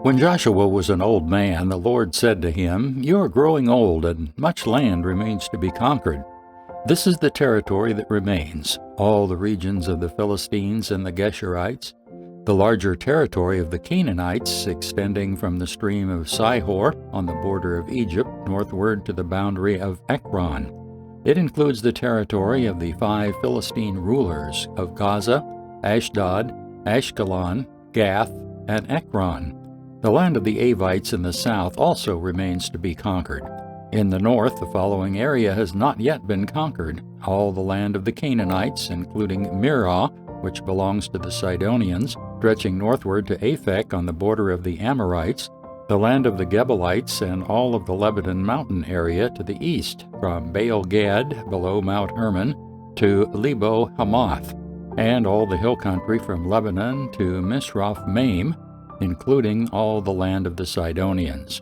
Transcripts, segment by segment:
When Joshua was an old man, the Lord said to him, "You are growing old, and much land remains to be conquered. This is the territory that remains, all the regions of the Philistines and the Geshurites, the larger territory of the Canaanites extending from the stream of Sihor on the border of Egypt northward to the boundary of Ekron. It includes the territory of the 5 Philistine rulers of Gaza, Ashdod, Ashkelon, Gath, and Ekron. The land of the Avites in the south also remains to be conquered. In the north, the following area has not yet been conquered: all the land of the Canaanites, including Mirah, which belongs to the Sidonians, stretching northward to Aphek on the border of the Amorites, the land of the Gebalites, and all of the Lebanon mountain area to the east, from Baal Gad below Mount Hermon to Lebo Hamath, and all the hill country from Lebanon to Misraph Maim, including all the land of the Sidonians.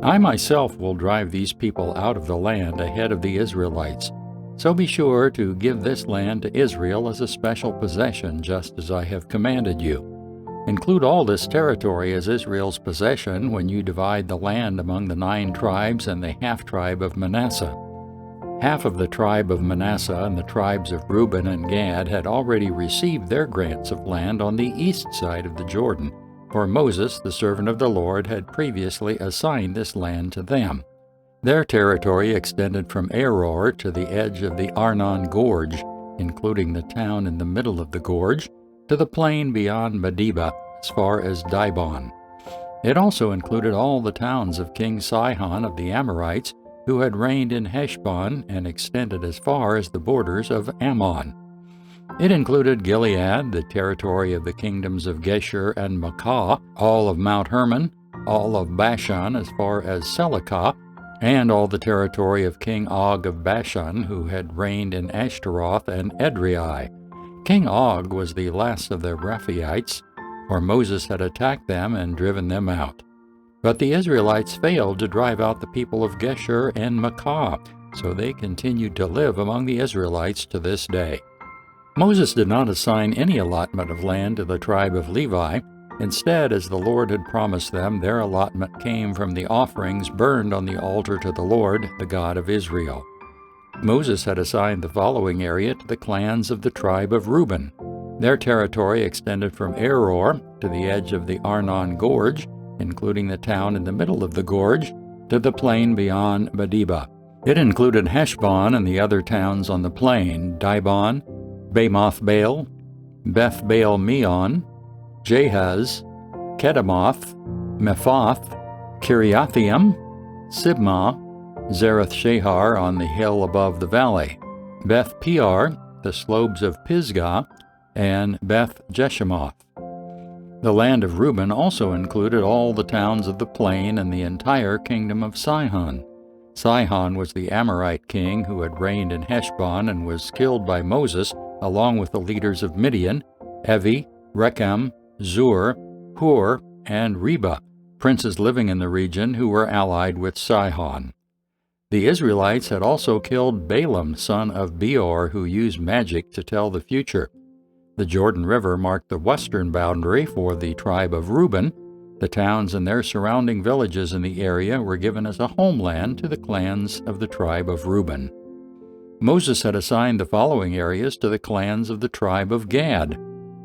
I myself will drive these people out of the land ahead of the Israelites. So be sure to give this land to Israel as a special possession, just as I have commanded you. Include all this territory as Israel's possession when you divide the land among the 9 tribes and the half-tribe of Manasseh. Half of the tribe of Manasseh and the tribes of Reuben and Gad had already received their grants of land on the east side of the Jordan, for Moses, the servant of the Lord, had previously assigned this land to them. Their territory extended from Aror to the edge of the Arnon Gorge, including the town in the middle of the gorge, to the plain beyond Medeba as far as Dibon. It also included all the towns of King Sihon of the Amorites, who had reigned in Heshbon and extended as far as the borders of Ammon. It included Gilead, the territory of the kingdoms of Geshur and Maacah, all of Mount Hermon, all of Bashan as far as Selecah, and all the territory of King Og of Bashan, who had reigned in Ashtaroth and Edrei. King Og was the last of the Rephaites, for Moses had attacked them and driven them out. But the Israelites failed to drive out the people of Geshur and Maacah, so they continued to live among the Israelites to this day. Moses did not assign any allotment of land to the tribe of Levi. Instead, as the Lord had promised them, their allotment came from the offerings burned on the altar to the Lord, the God of Israel. Moses had assigned the following area to the clans of the tribe of Reuben. Their territory extended from Aror to the edge of the Arnon Gorge, including the town in the middle of the gorge, to the plain beyond Medeba. It included Heshbon and the other towns on the plain: Dibon, Bamoth Baal, Beth Baal Meon, Jahaz, Kedemoth, Mephath, Kiriathaim, Sibmah, Zareth Shahar on the hill above the valley, Beth Peor, the slopes of Pisgah, and Beth Jeshemoth. The land of Reuben also included all the towns of the plain and the entire kingdom of Sihon. Sihon was the Amorite king who had reigned in Heshbon and was killed by Moses, along with the leaders of Midian, Evi, Rechem, Zur, Hur, and Reba, princes living in the region who were allied with Sihon. The Israelites had also killed Balaam, son of Beor, who used magic to tell the future. The Jordan River marked the western boundary for the tribe of Reuben. The towns and their surrounding villages in the area were given as a homeland to the clans of the tribe of Reuben. Moses had assigned the following areas to the clans of the tribe of Gad.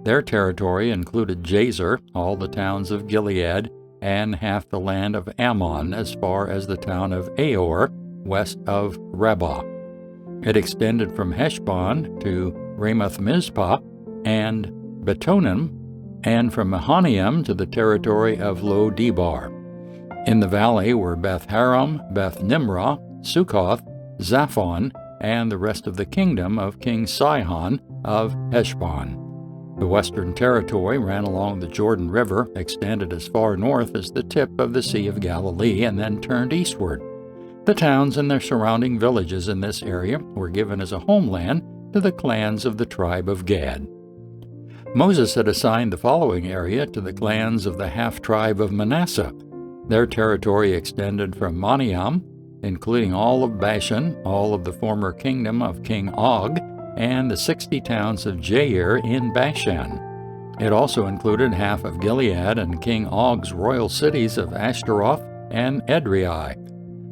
Their territory included Jazer, all the towns of Gilead, and half the land of Ammon as far as the town of Aor, west of Rabbah. It extended from Heshbon to Ramoth Mizpah and Betonim, and from Mahanaim to the territory of Lo Debar. In the valley were Beth Haram, Beth Nimrah, Succoth, Zaphon, and the rest of the kingdom of King Sihon of Heshbon. The western territory ran along the Jordan River, extended as far north as the tip of the Sea of Galilee, and then turned eastward. The towns and their surrounding villages in this area were given as a homeland to the clans of the tribe of Gad. Moses had assigned the following area to the clans of the half-tribe of Manasseh. Their territory extended from Moniam, including all of Bashan, all of the former kingdom of King Og, and the 60 towns of Jair in Bashan, It also included half of Gilead and King Og's royal cities of Ashtaroth and Edrei.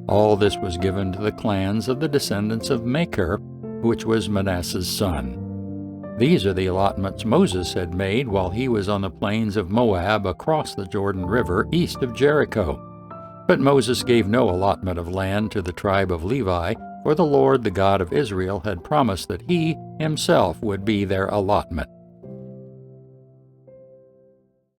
All this was given to the clans of the descendants of Machir, which was Manasseh's son. These are the allotments Moses had made while he was on the plains of Moab across the Jordan River east of Jericho. But Moses gave no allotment of land to the tribe of Levi, for the Lord, the God of Israel, had promised that he himself would be their allotment.